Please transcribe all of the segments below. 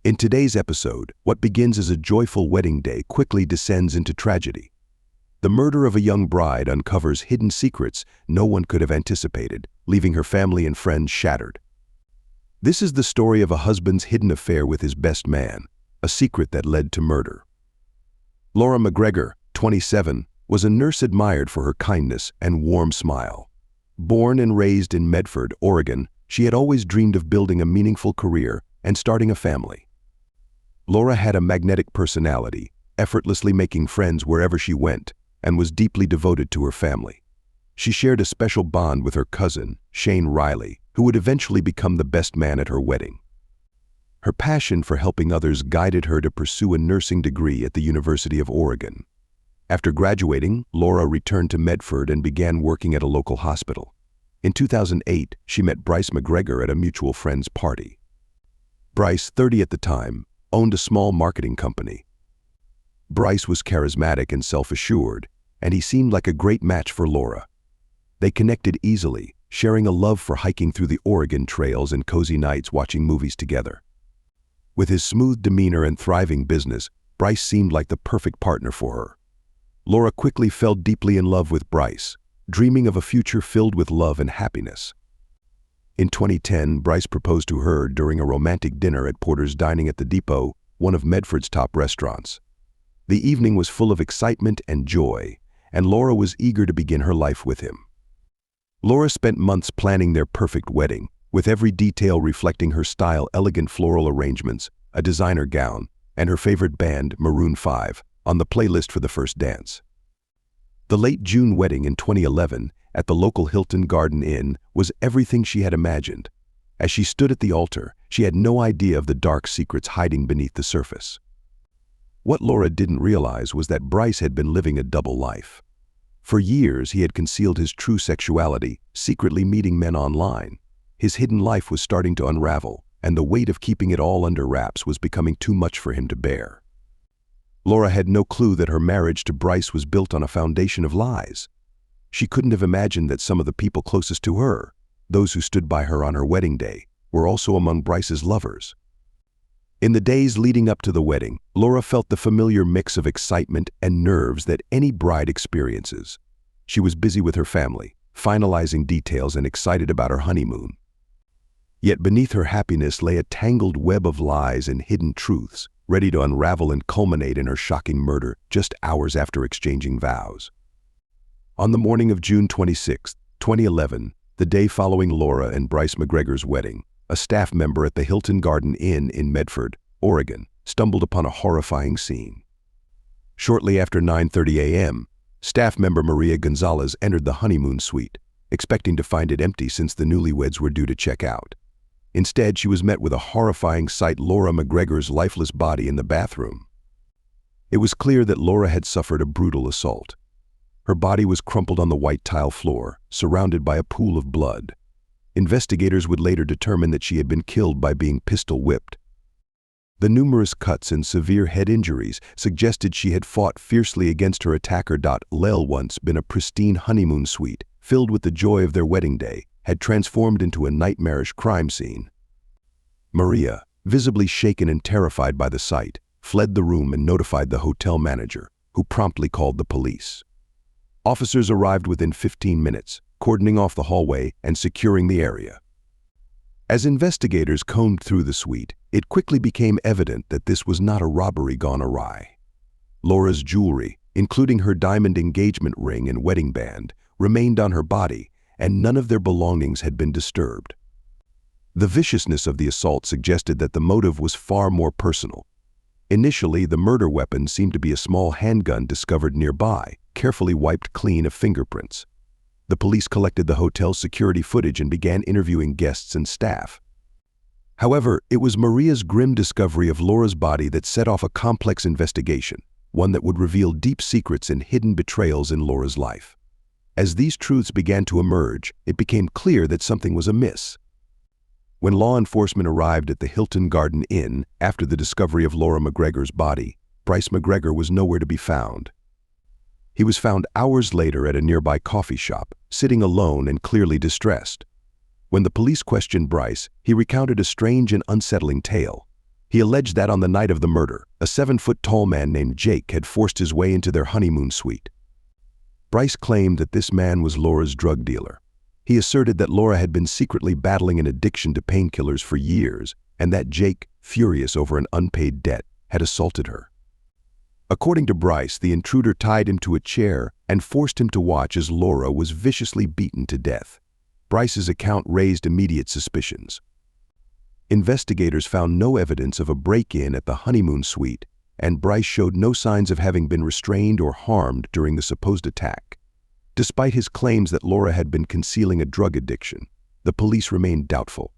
In today's episode, what begins as a joyful wedding day quickly descends into tragedy. The murder of a young bride uncovers hidden secrets no one could have anticipated, leaving her family and friends shattered. This is the story of a husband's hidden affair with his best man, a secret that led to murder. Laura MacGregor, 27, was a nurse admired for her kindness and warm smile. Born and raised in Medford, Oregon, she had always dreamed of building a meaningful career and starting a family. Laura had a magnetic personality, effortlessly making friends wherever she went, and was deeply devoted to her family. She shared a special bond with her cousin, Shane Riley, who would eventually become the best man at her wedding. Her passion for helping others guided her to pursue a nursing degree at the University of Oregon. After graduating, Laura returned to Medford and began working at a local hospital. In 2008, she met Bryce MacGregor at a mutual friend's party. Bryce, 30 at the time, owned a small marketing company. Bryce was charismatic and self-assured, and he seemed like a great match for Laura. They connected easily, sharing a love for hiking through the Oregon trails and cozy nights watching movies together. With his smooth demeanor and thriving business, Bryce seemed like the perfect partner for her. Laura quickly fell deeply in love with Bryce, dreaming of a future filled with love and happiness. In 2010, Bryce proposed to her during a romantic dinner at Porter's Dining at the Depot, one of Medford's top restaurants. The evening was full of excitement and joy, and Laura was eager to begin her life with him. Laura spent months planning their perfect wedding, with every detail reflecting her style: elegant floral arrangements, a designer gown, and her favorite band, Maroon 5, on the playlist for the first dance. The late June wedding in 2011, at the local Hilton Garden Inn, was everything she had imagined. As she stood at the altar, she had no idea of the dark secrets hiding beneath the surface. What Laura didn't realize was that Bryce had been living a double life. For years, he had concealed his true sexuality, secretly meeting men online. His hidden life was starting to unravel, and the weight of keeping it all under wraps was becoming too much for him to bear. Laura had no clue that her marriage to Bryce was built on a foundation of lies. She couldn't have imagined that some of the people closest to her, those who stood by her on her wedding day, were also among Bryce's lovers. In the days leading up to the wedding, Laura felt the familiar mix of excitement and nerves that any bride experiences. She was busy with her family, finalizing details and excited about her honeymoon. Yet beneath her happiness lay a tangled web of lies and hidden truths, ready to unravel and culminate in her shocking murder just hours after exchanging vows. On the morning of June 26, 2011, the day following Laura and Bryce MacGregor's wedding, a staff member at the Hilton Garden Inn in Medford, Oregon, stumbled upon a horrifying scene. Shortly after 9:30 a.m., staff member Maria Gonzalez entered the honeymoon suite, expecting to find it empty since the newlyweds were due to check out. Instead, she was met with a horrifying sight: Laura MacGregor's lifeless body in the bathroom. It was clear that Laura had suffered a brutal assault. Her body was crumpled on the white tile floor, surrounded by a pool of blood. Investigators would later determine that she had been killed by being pistol whipped. The numerous cuts and severe head injuries suggested she had fought fiercely against her attacker. Lel, once been a pristine honeymoon suite, filled with the joy of their wedding day, had transformed into a nightmarish crime scene. Maria, visibly shaken and terrified by the sight, fled the room and notified the hotel manager, who promptly called the police. Officers arrived within 15 minutes, cordoning off the hallway and securing the area. As investigators combed through the suite, it quickly became evident that this was not a robbery gone awry. Laura's jewelry, including her diamond engagement ring and wedding band, remained on her body, and none of their belongings had been disturbed. The viciousness of the assault suggested that the motive was far more personal. Initially, the murder weapon seemed to be a small handgun discovered nearby, carefully wiped clean of fingerprints. The police collected the hotel's security footage and began interviewing guests and staff. However, it was Maria's grim discovery of Laura's body that set off a complex investigation, one that would reveal deep secrets and hidden betrayals in Laura's life. As these truths began to emerge, it became clear that something was amiss. When law enforcement arrived at the Hilton Garden Inn after the discovery of Laura MacGregor's body, Bryce MacGregor was nowhere to be found. He was found hours later at a nearby coffee shop, sitting alone and clearly distressed. When the police questioned Bryce, he recounted a strange and unsettling tale. He alleged that on the night of the murder, a 7-foot-tall man named Jake had forced his way into their honeymoon suite. Bryce claimed that this man was Laura's drug dealer. He asserted that Laura had been secretly battling an addiction to painkillers for years, and that Jake, furious over an unpaid debt, had assaulted her. According to Bryce, the intruder tied him to a chair and forced him to watch as Laura was viciously beaten to death. Bryce's account raised immediate suspicions. Investigators found no evidence of a break-in at the honeymoon suite, and Bryce showed no signs of having been restrained or harmed during the supposed attack. Despite his claims that Laura had been concealing a drug addiction, the police remained doubtful.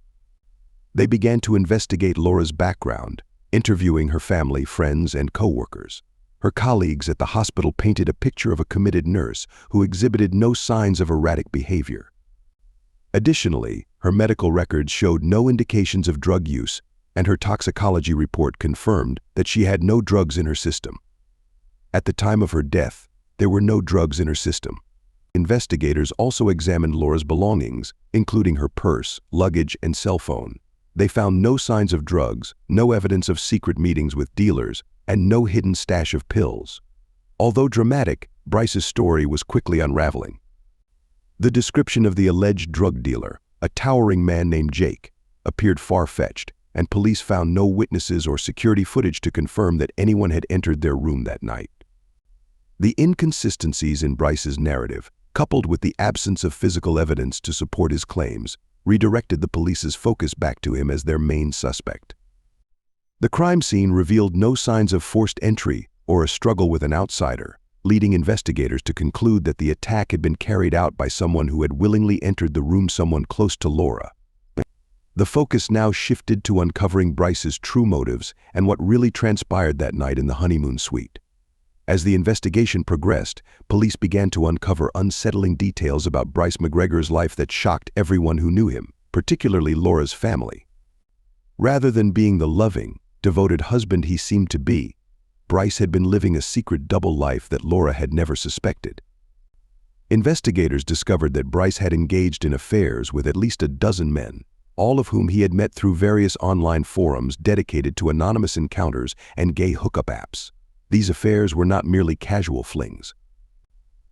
They began to investigate Laura's background, interviewing her family, friends, and co-workers. Her colleagues at the hospital painted a picture of a committed nurse who exhibited no signs of erratic behavior. Additionally, her medical records showed no indications of drug use, and her toxicology report confirmed that she had no drugs in her system. At the time of her death, there were no drugs in her system. Investigators also examined Laura's belongings, including her purse, luggage, and cell phone. They found no signs of drugs, no evidence of secret meetings with dealers, and no hidden stash of pills. Although dramatic, Bryce's story was quickly unraveling. The description of the alleged drug dealer, a towering man named Jake, appeared far-fetched, and police found no witnesses or security footage to confirm that anyone had entered their room that night. The inconsistencies in Bryce's narrative, coupled with the absence of physical evidence to support his claims, redirected the police's focus back to him as their main suspect. The crime scene revealed no signs of forced entry or a struggle with an outsider, leading investigators to conclude that the attack had been carried out by someone who had willingly entered the room, someone close to Laura. The focus now shifted to uncovering Bryce's true motives and what really transpired that night in the honeymoon suite. As the investigation progressed, police began to uncover unsettling details about Bryce MacGregor's life that shocked everyone who knew him, particularly Laura's family. Rather than being the loving, devoted husband he seemed to be, Bryce had been living a secret double life that Laura had never suspected. Investigators discovered that Bryce had engaged in affairs with at least a dozen men, all of whom he had met through various online forums dedicated to anonymous encounters and gay hookup apps. These affairs were not merely casual flings.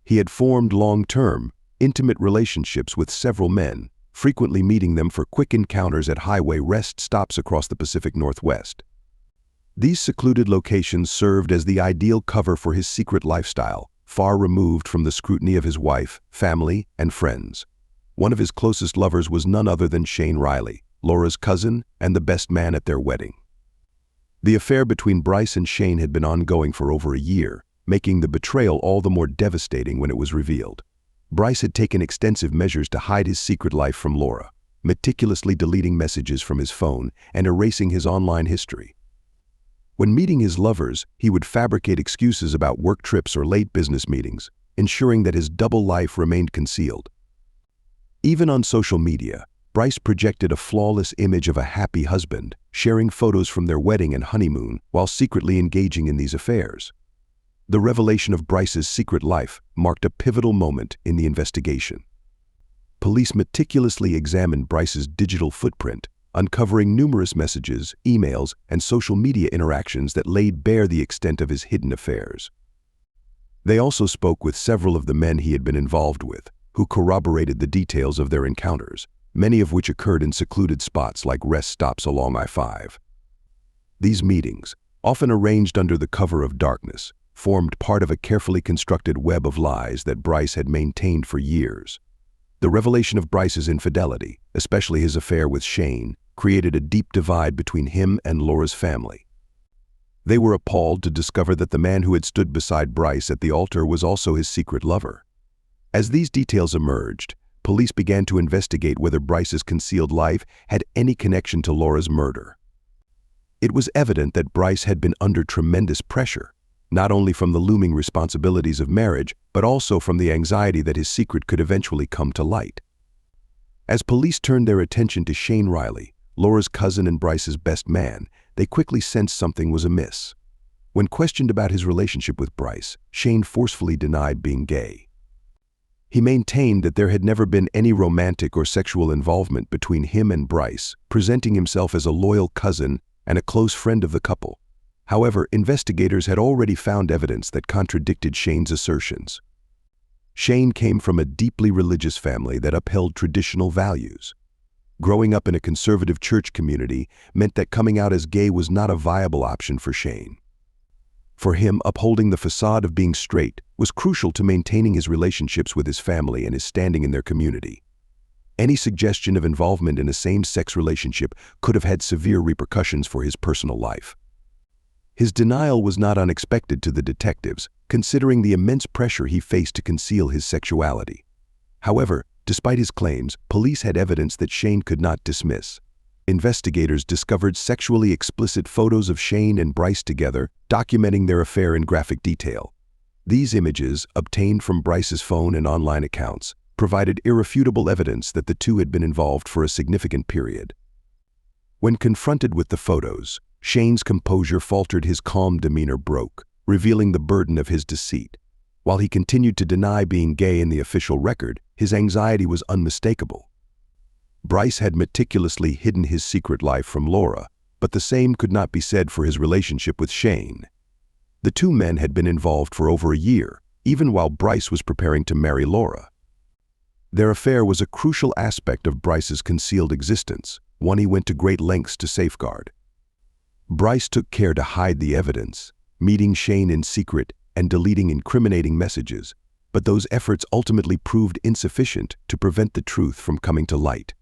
He had formed long-term, intimate relationships with several men, frequently meeting them for quick encounters at highway rest stops across the Pacific Northwest. These secluded locations served as the ideal cover for his secret lifestyle, far removed from the scrutiny of his wife, family, and friends. One of his closest lovers was none other than Shane Riley, Laura's cousin and the best man at their wedding. The affair between Bryce and Shane had been ongoing for over a year, making the betrayal all the more devastating when it was revealed. Bryce had taken extensive measures to hide his secret life from Laura, meticulously deleting messages from his phone and erasing his online history. When meeting his lovers, he would fabricate excuses about work trips or late business meetings, ensuring that his double life remained concealed. Even on social media, Bryce projected a flawless image of a happy husband, sharing photos from their wedding and honeymoon while secretly engaging in these affairs. The revelation of Bryce's secret life marked a pivotal moment in the investigation. Police meticulously examined Bryce's digital footprint, uncovering numerous messages, emails, and social media interactions that laid bare the extent of his hidden affairs. They also spoke with several of the men he had been involved with, who corroborated the details of their encounters, many of which occurred in secluded spots like rest stops along I-5. These meetings, often arranged under the cover of darkness, formed part of a carefully constructed web of lies that Bryce had maintained for years. The revelation of Bryce's infidelity, especially his affair with Shane, created a deep divide between him and Laura's family. They were appalled to discover that the man who had stood beside Bryce at the altar was also his secret lover. As these details emerged, police began to investigate whether Bryce's concealed life had any connection to Laura's murder. It was evident that Bryce had been under tremendous pressure, not only from the looming responsibilities of marriage, but also from the anxiety that his secret could eventually come to light. As police turned their attention to Shane Riley, Laura's cousin and Bryce's best man, they quickly sensed something was amiss. When questioned about his relationship with Bryce, Shane forcefully denied being gay. He maintained that there had never been any romantic or sexual involvement between him and Bryce, presenting himself as a loyal cousin and a close friend of the couple. However, investigators had already found evidence that contradicted Shane's assertions. Shane came from a deeply religious family that upheld traditional values. Growing up in a conservative church community meant that coming out as gay was not a viable option for Shane. For him, upholding the facade of being straight was crucial to maintaining his relationships with his family and his standing in their community. Any suggestion of involvement in a same-sex relationship could have had severe repercussions for his personal life. His denial was not unexpected to the detectives, considering the immense pressure he faced to conceal his sexuality. However, despite his claims, police had evidence that Shane could not dismiss. Investigators discovered sexually explicit photos of Shane and Bryce together, documenting their affair in graphic detail. These images, obtained from Bryce's phone and online accounts, provided irrefutable evidence that the two had been involved for a significant period. When confronted with the photos, Shane's composure faltered, his calm demeanor broke, revealing the burden of his deceit. While he continued to deny being gay in the official record, his anxiety was unmistakable. Bryce had meticulously hidden his secret life from Laura, but the same could not be said for his relationship with Shane. The two men had been involved for over a year, even while Bryce was preparing to marry Laura. Their affair was a crucial aspect of Bryce's concealed existence, one he went to great lengths to safeguard. Bryce took care to hide the evidence, meeting Shane in secret and deleting incriminating messages, but those efforts ultimately proved insufficient to prevent the truth from coming to light.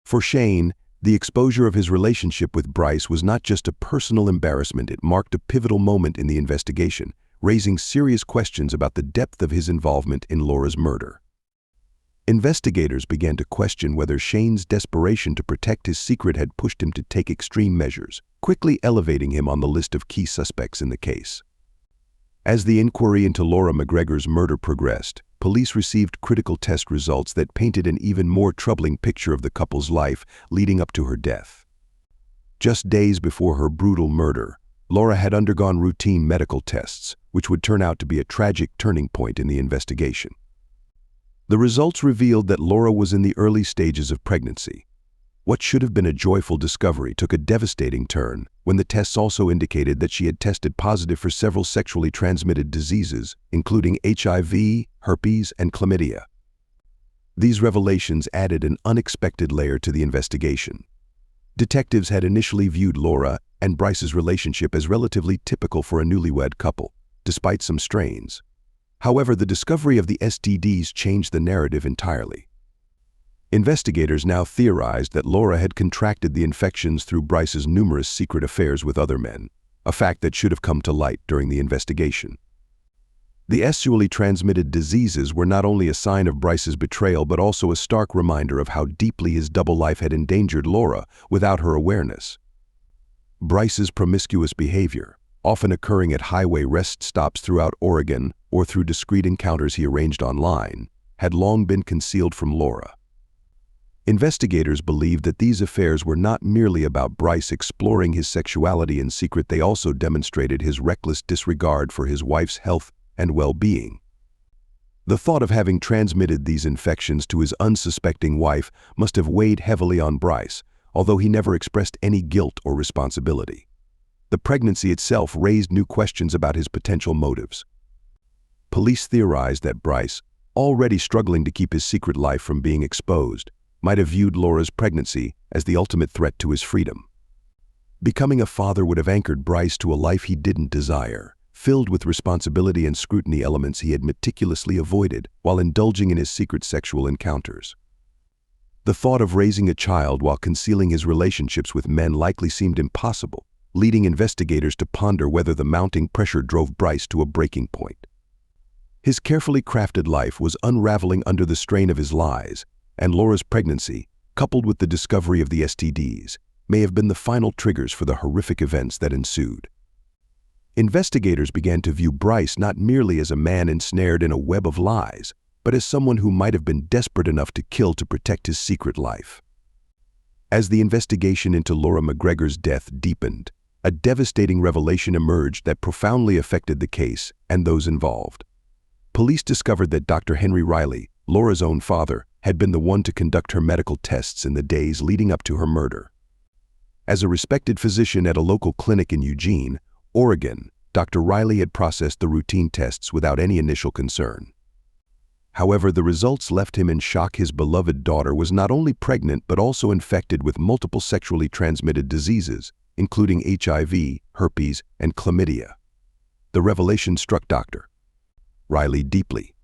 For Shane, the exposure of his relationship with Bryce was not just a personal embarrassment, it marked a pivotal moment in the investigation, raising serious questions about the depth of his involvement in Laura's murder. Investigators began to question whether Shane's desperation to protect his secret had pushed him to take extreme measures, quickly elevating him on the list of key suspects in the case. As the inquiry into Laura MacGregor's murder progressed, police received critical test results that painted an even more troubling picture of the couple's life leading up to her death. Just days before her brutal murder, Laura had undergone routine medical tests, which would turn out to be a tragic turning point in the investigation. The results revealed that Laura was in the early stages of pregnancy. What should have been a joyful discovery took a devastating turn when the tests also indicated that she had tested positive for several sexually transmitted diseases, including HIV, herpes, and chlamydia. These revelations added an unexpected layer to the investigation. Detectives had initially viewed Laura and Bryce's relationship as relatively typical for a newlywed couple, despite some strains. However, the discovery of the STDs changed the narrative entirely. Investigators now theorized that Laura had contracted the infections through Bryce's numerous secret affairs with other men, a fact that should have come to light during the investigation. The sexually transmitted diseases were not only a sign of Bryce's betrayal but also a stark reminder of how deeply his double life had endangered Laura without her awareness. Bryce's promiscuous behavior, often occurring at highway rest stops throughout Oregon or through discreet encounters he arranged online, had long been concealed from Laura. Investigators believed that these affairs were not merely about Bryce exploring his sexuality in secret, they also demonstrated his reckless disregard for his wife's health and well-being. The thought of having transmitted these infections to his unsuspecting wife must have weighed heavily on Bryce, although he never expressed any guilt or responsibility. The pregnancy itself raised new questions about his potential motives. Police theorized that Bryce, already struggling to keep his secret life from being exposed, might have viewed Laura's pregnancy as the ultimate threat to his freedom. Becoming a father would have anchored Bryce to a life he didn't desire, filled with responsibility and scrutiny, elements he had meticulously avoided while indulging in his secret sexual encounters. The thought of raising a child while concealing his relationships with men likely seemed impossible, leading investigators to ponder whether the mounting pressure drove Bryce to a breaking point. His carefully crafted life was unraveling under the strain of his lies, and Laura's pregnancy, coupled with the discovery of the STDs, may have been the final triggers for the horrific events that ensued. Investigators began to view Bryce not merely as a man ensnared in a web of lies, but as someone who might have been desperate enough to kill to protect his secret life. As the investigation into Laura MacGregor's death deepened, a devastating revelation emerged that profoundly affected the case and those involved. Police discovered that Dr. Henry Riley, Laura's own father, had been the one to conduct her medical tests in the days leading up to her murder. As a respected physician at a local clinic in Eugene, Oregon, Dr. Riley had processed the routine tests without any initial concern. However, the results left him in shock. His beloved daughter was not only pregnant but also infected with multiple sexually transmitted diseases, including HIV, herpes, and chlamydia. The revelation struck Dr. Riley deeply.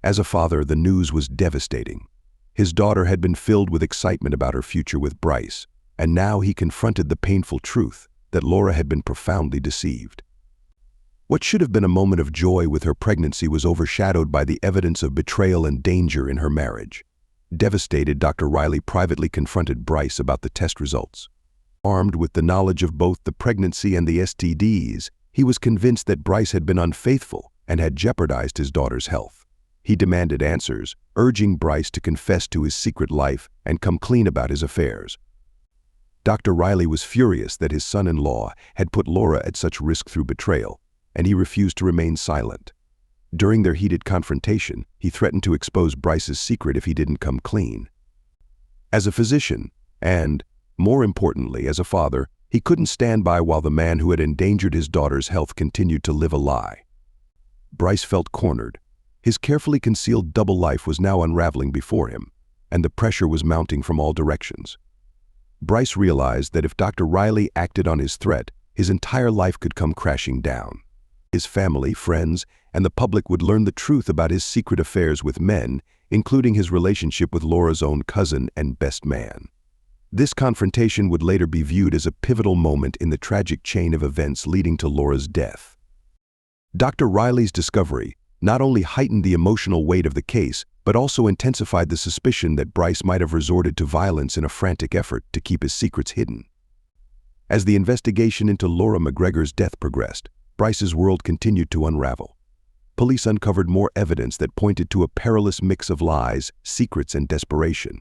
As a father, the news was devastating. His daughter had been filled with excitement about her future with Bryce, and now he confronted the painful truth that Laura had been profoundly deceived. What should have been a moment of joy with her pregnancy was overshadowed by the evidence of betrayal and danger in her marriage. Devastated, Dr. Riley privately confronted Bryce about the test results. Armed with the knowledge of both the pregnancy and the STDs, he was convinced that Bryce had been unfaithful and had jeopardized his daughter's health. He demanded answers, urging Bryce to confess to his secret life and come clean about his affairs. Dr. Riley was furious that his son-in-law had put Laura at such risk through betrayal, and he refused to remain silent. During their heated confrontation, he threatened to expose Bryce's secret if he didn't come clean. As a physician, and, more importantly, as a father, he couldn't stand by while the man who had endangered his daughter's health continued to live a lie. Bryce felt cornered. His carefully concealed double life was now unraveling before him, and the pressure was mounting from all directions. Bryce realized that if Dr. Riley acted on his threat, his entire life could come crashing down. His family, friends, and the public would learn the truth about his secret affairs with men, including his relationship with Laura's own cousin and best man. This confrontation would later be viewed as a pivotal moment in the tragic chain of events leading to Laura's death. Dr. Riley's discovery not only heightened the emotional weight of the case, but also intensified the suspicion that Bryce might have resorted to violence in a frantic effort to keep his secrets hidden. As the investigation into Laura MacGregor's death progressed, Bryce's world continued to unravel. Police uncovered more evidence that pointed to a perilous mix of lies, secrets, and desperation.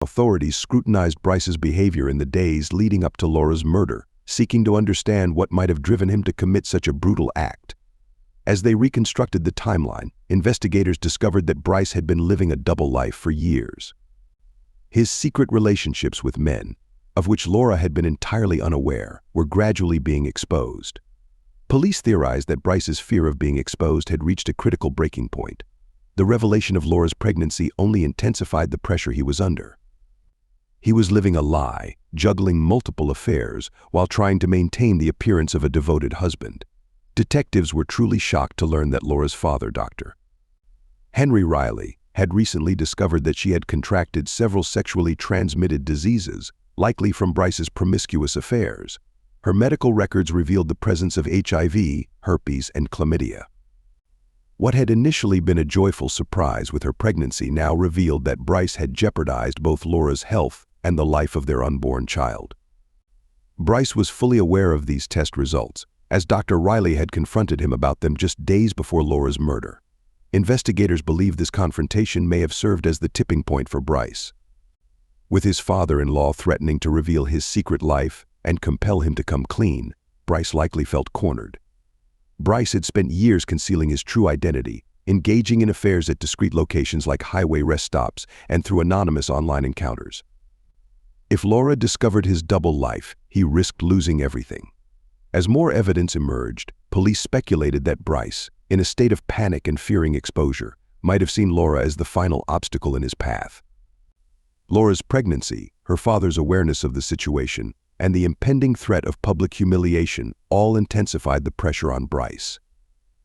Authorities scrutinized Bryce's behavior in the days leading up to Laura's murder, seeking to understand what might have driven him to commit such a brutal act. As they reconstructed the timeline, investigators discovered that Bryce had been living a double life for years. His secret relationships with men, of which Laura had been entirely unaware, were gradually being exposed. Police theorized that Bryce's fear of being exposed had reached a critical breaking point. The revelation of Laura's pregnancy only intensified the pressure he was under. He was living a lie, juggling multiple affairs, while trying to maintain the appearance of a devoted husband. Detectives were truly shocked to learn that Laura's father, Dr. Henry Riley, had recently discovered that she had contracted several sexually transmitted diseases, likely from Bryce's promiscuous affairs. Her medical records revealed the presence of HIV, herpes, and chlamydia. What had initially been a joyful surprise with her pregnancy now revealed that Bryce had jeopardized both Laura's health and the life of their unborn child. Bryce was fully aware of these test results, as Dr. Riley had confronted him about them just days before Laura's murder. Investigators believe this confrontation may have served as the tipping point for Bryce. With his father-in-law threatening to reveal his secret life and compel him to come clean, Bryce likely felt cornered. Bryce had spent years concealing his true identity, engaging in affairs at discreet locations like highway rest stops and through anonymous online encounters. If Laura discovered his double life, he risked losing everything. As more evidence emerged, police speculated that Bryce, in a state of panic and fearing exposure, might have seen Laura as the final obstacle in his path. Laura's pregnancy, her father's awareness of the situation, and the impending threat of public humiliation all intensified the pressure on Bryce.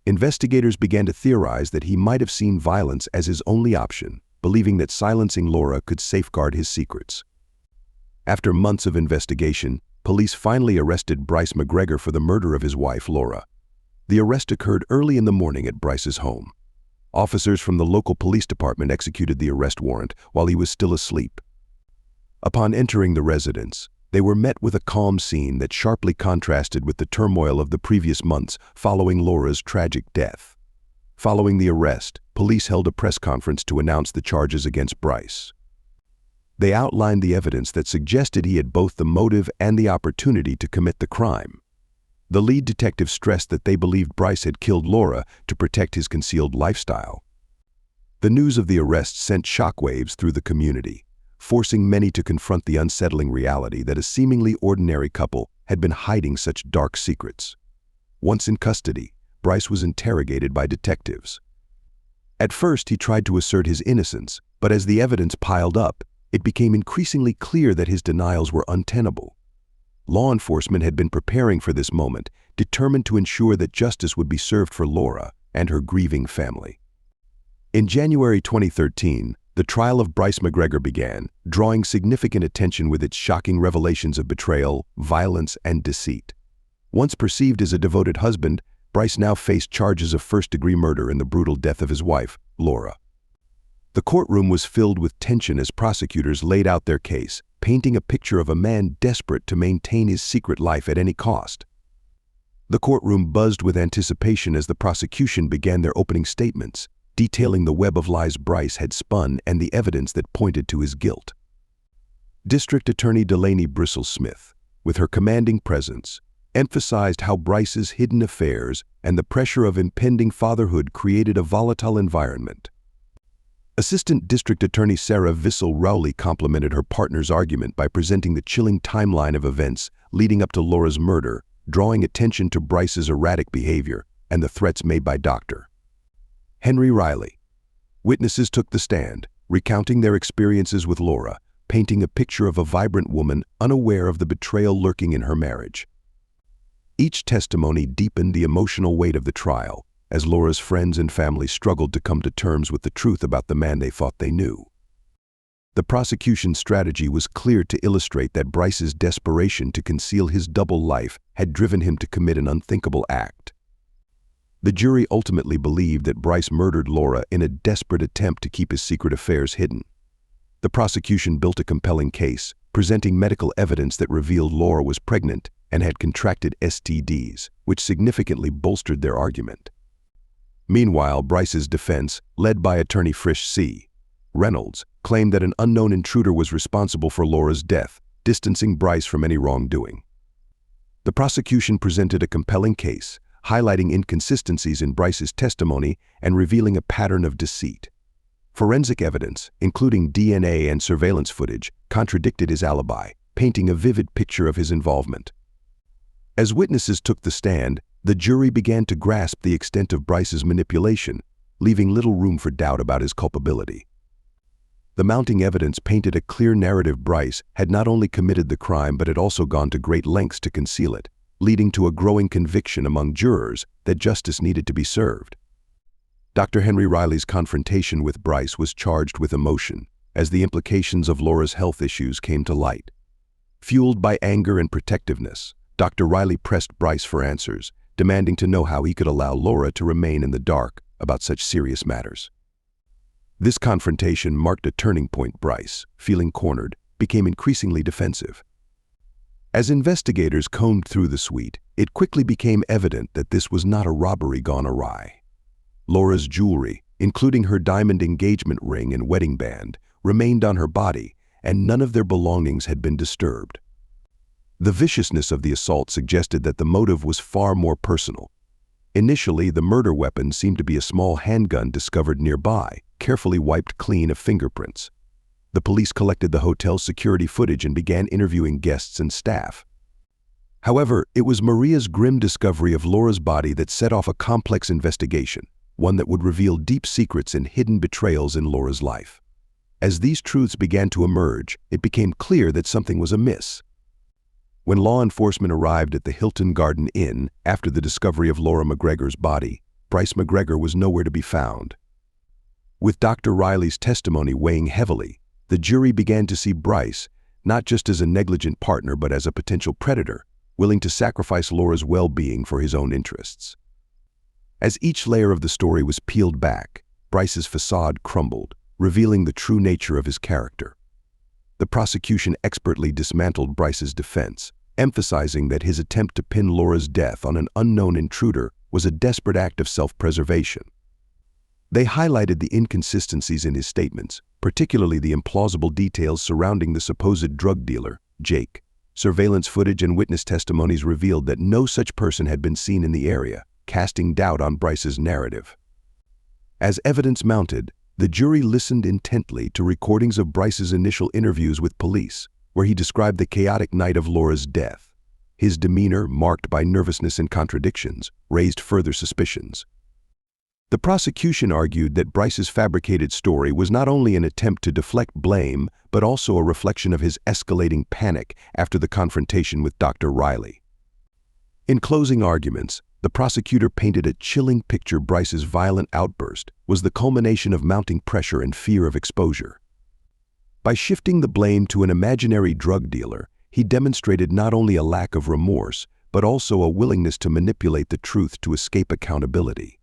Investigators began to theorize that he might have seen violence as his only option, believing that silencing Laura could safeguard his secrets. After months of investigation, police finally arrested Bryce MacGregor for the murder of his wife, Laura. The arrest occurred early in the morning at Bryce's home. Officers from the local police department executed the arrest warrant while he was still asleep. Upon entering the residence, they were met with a calm scene that sharply contrasted with the turmoil of the previous months following Laura's tragic death. Following the arrest, police held a press conference to announce the charges against Bryce. They outlined the evidence that suggested he had both the motive and the opportunity to commit the crime. The lead detective stressed that they believed Bryce had killed Laura to protect his concealed lifestyle. The news of the arrest sent shockwaves through the community. forcing many to confront the unsettling reality that a seemingly ordinary couple had been hiding such dark secrets. Once in custody, Bryce was interrogated by detectives. At first, he tried to assert his innocence, but as the evidence piled up, it became increasingly clear that his denials were untenable. Law enforcement had been preparing for this moment, determined to ensure that justice would be served for Laura and her grieving family. In January 2013, the trial of Bryce MacGregor began, drawing significant attention with its shocking revelations of betrayal, violence, and deceit. Once perceived as a devoted husband, Bryce now faced charges of first-degree murder in the brutal death of his wife, Laura. The courtroom was filled with tension as prosecutors laid out their case, painting a picture of a man desperate to maintain his secret life at any cost. The courtroom buzzed with anticipation as the prosecution began their opening statements, detailing the web of lies Bryce had spun and the evidence that pointed to his guilt. District Attorney Delaney Bristle-Smith, with her commanding presence, emphasized how Bryce's hidden affairs and the pressure of impending fatherhood created a volatile environment. Assistant District Attorney Sarah Vissel-Rowley complimented her partner's argument by presenting the chilling timeline of events leading up to Laura's murder, drawing attention to Bryce's erratic behavior and the threats made by Dr. Henry Riley. Witnesses took the stand, recounting their experiences with Laura, painting a picture of a vibrant woman unaware of the betrayal lurking in her marriage. Each testimony deepened the emotional weight of the trial, as Laura's friends and family struggled to come to terms with the truth about the man they thought they knew. The prosecution's strategy was clear to illustrate that Bryce's desperation to conceal his double life had driven him to commit an unthinkable act. The jury ultimately believed that Bryce murdered Laura in a desperate attempt to keep his secret affairs hidden. The prosecution built a compelling case, presenting medical evidence that revealed Laura was pregnant and had contracted STDs, which significantly bolstered their argument. Meanwhile, Bryce's defense, led by attorney Frisch C. Reynolds, claimed that an unknown intruder was responsible for Laura's death, distancing Bryce from any wrongdoing. The prosecution presented a compelling case, highlighting inconsistencies in Bryce's testimony and revealing a pattern of deceit. Forensic evidence, including DNA and surveillance footage, contradicted his alibi, painting a vivid picture of his involvement. As witnesses took the stand, the jury began to grasp the extent of Bryce's manipulation, leaving little room for doubt about his culpability. The mounting evidence painted a clear narrative. Bryce had not only committed the crime but had also gone to great lengths to conceal it, leading to a growing conviction among jurors that justice needed to be served. Dr. Henry Riley's confrontation with Bryce was charged with emotion, as the implications of Laura's health issues came to light. Fueled by anger and protectiveness, Dr. Riley pressed Bryce for answers, demanding to know how he could allow Laura to remain in the dark about such serious matters. This confrontation marked a turning point. Bryce, feeling cornered, became increasingly defensive. As investigators combed through the suite, it quickly became evident that this was not a robbery gone awry. Laura's jewelry, including her diamond engagement ring and wedding band, remained on her body, and none of their belongings had been disturbed. The viciousness of the assault suggested that the motive was far more personal. Initially, the murder weapon seemed to be a small handgun discovered nearby, carefully wiped clean of fingerprints. The police collected the hotel's security footage and began interviewing guests and staff. However, it was Maria's grim discovery of Laura's body that set off a complex investigation, one that would reveal deep secrets and hidden betrayals in Laura's life. As these truths began to emerge, it became clear that something was amiss. When law enforcement arrived at the Hilton Garden Inn after the discovery of Laura MacGregor's body, Bryce MacGregor was nowhere to be found. With Dr. Riley's testimony weighing heavily, the jury began to see Bryce not just as a negligent partner but as a potential predator, willing to sacrifice Laura's well-being for his own interests. As each layer of the story was peeled back, Bryce's façade crumbled, revealing the true nature of his character. The prosecution expertly dismantled Bryce's defense, emphasizing that his attempt to pin Laura's death on an unknown intruder was a desperate act of self-preservation. They highlighted the inconsistencies in his statements, particularly the implausible details surrounding the supposed drug dealer, Jake. Surveillance footage and witness testimonies revealed that no such person had been seen in the area, casting doubt on Bryce's narrative. As evidence mounted, The jury listened intently to recordings of Bryce's initial interviews with police, where he described the chaotic night of Laura's death. His demeanor, marked by nervousness and contradictions, raised further suspicions. The prosecution argued that Bryce's fabricated story was not only an attempt to deflect blame, but also a reflection of his escalating panic after the confrontation with Dr. Riley. In closing arguments, the prosecutor painted a chilling picture. Bryce's violent outburst was the culmination of mounting pressure and fear of exposure. By shifting the blame to an imaginary drug dealer, he demonstrated not only a lack of remorse, but also a willingness to manipulate the truth to escape accountability.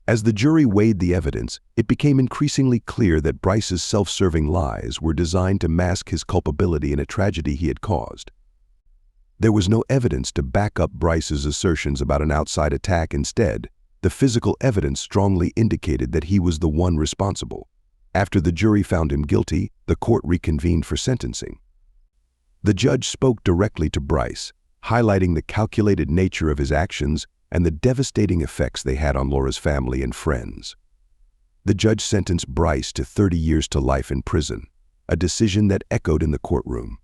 As the jury weighed the evidence, it became increasingly clear that Bryce's self-serving lies were designed to mask his culpability in a tragedy he had caused. There was no evidence to back up Bryce's assertions about an outside attack. Instead, the physical evidence strongly indicated that he was the one responsible. After the jury found him guilty, the court reconvened for sentencing. The judge spoke directly to Bryce, highlighting the calculated nature of his actions and the devastating effects they had on Laura's family and friends. The judge sentenced Bryce to 30 years to life in prison, a decision that echoed in the courtroom.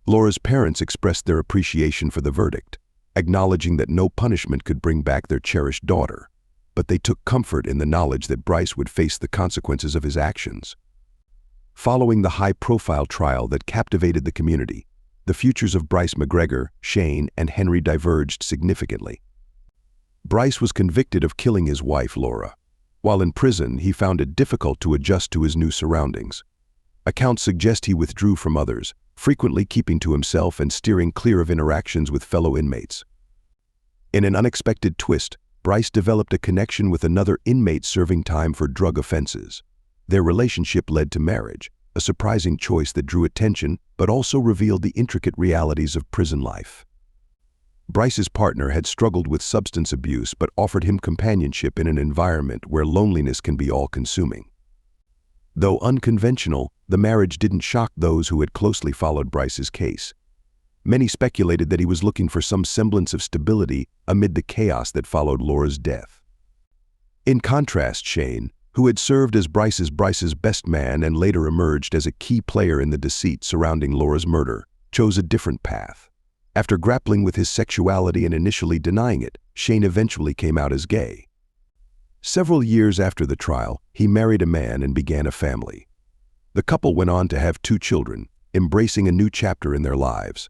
Laura's parents expressed their appreciation for the verdict, acknowledging that no punishment could bring back their cherished daughter, but they took comfort in the knowledge that Bryce would face the consequences of his actions. Following the high-profile trial that captivated the community, the futures of Bryce MacGregor, Shane, and Henry diverged significantly. Bryce was convicted of killing his wife, Laura. While in prison, he found it difficult to adjust to his new surroundings. Accounts suggest he withdrew from others, frequently keeping to himself and steering clear of interactions with fellow inmates. In an unexpected twist, Bryce developed a connection with another inmate serving time for drug offenses. Their relationship led to marriage, a surprising choice that drew attention but also revealed the intricate realities of prison life. Bryce's partner had struggled with substance abuse but offered him companionship in an environment where loneliness can be all-consuming. Though unconventional, the marriage didn't shock those who had closely followed Bryce's case. Many speculated that he was looking for some semblance of stability amid the chaos that followed Laura's death. In contrast, Shane, who had served as Bryce's best man and later emerged as a key player in the deceit surrounding Laura's murder, chose a different path. After grappling with his sexuality and initially denying it, Shane eventually came out as gay. Several years after the trial, he married a man and began a family. The couple went on to have 2 children, embracing a new chapter in their lives.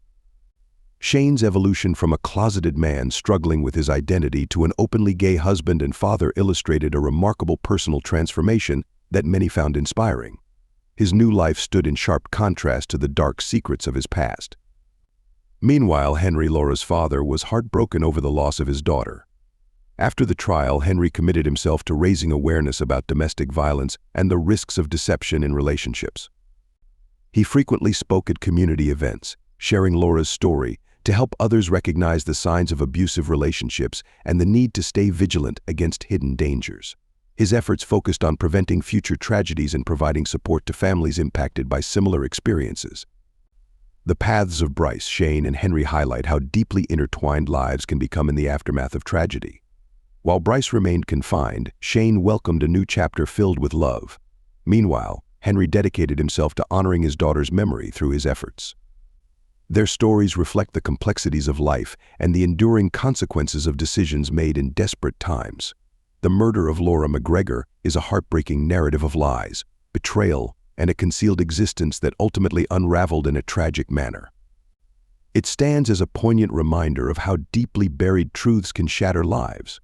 Shane's evolution from a closeted man struggling with his identity to an openly gay husband and father illustrated a remarkable personal transformation that many found inspiring. His new life stood in sharp contrast to the dark secrets of his past. Meanwhile, Henry, Laura's father, was heartbroken over the loss of his daughter. After the trial, Henry committed himself to raising awareness about domestic violence and the risks of deception in relationships. He frequently spoke at community events, sharing Laura's story to help others recognize the signs of abusive relationships and the need to stay vigilant against hidden dangers. His efforts focused on preventing future tragedies and providing support to families impacted by similar experiences. The paths of Bryce, Shane, and Henry highlight how deeply intertwined lives can become in the aftermath of tragedy. While Bryce remained confined, Shane welcomed a new chapter filled with love. Meanwhile, Henry dedicated himself to honoring his daughter's memory through his efforts. Their stories reflect the complexities of life and the enduring consequences of decisions made in desperate times. The murder of Laura MacGregor is a heartbreaking narrative of lies, betrayal, and a concealed existence that ultimately unraveled in a tragic manner. It stands as a poignant reminder of how deeply buried truths can shatter lives.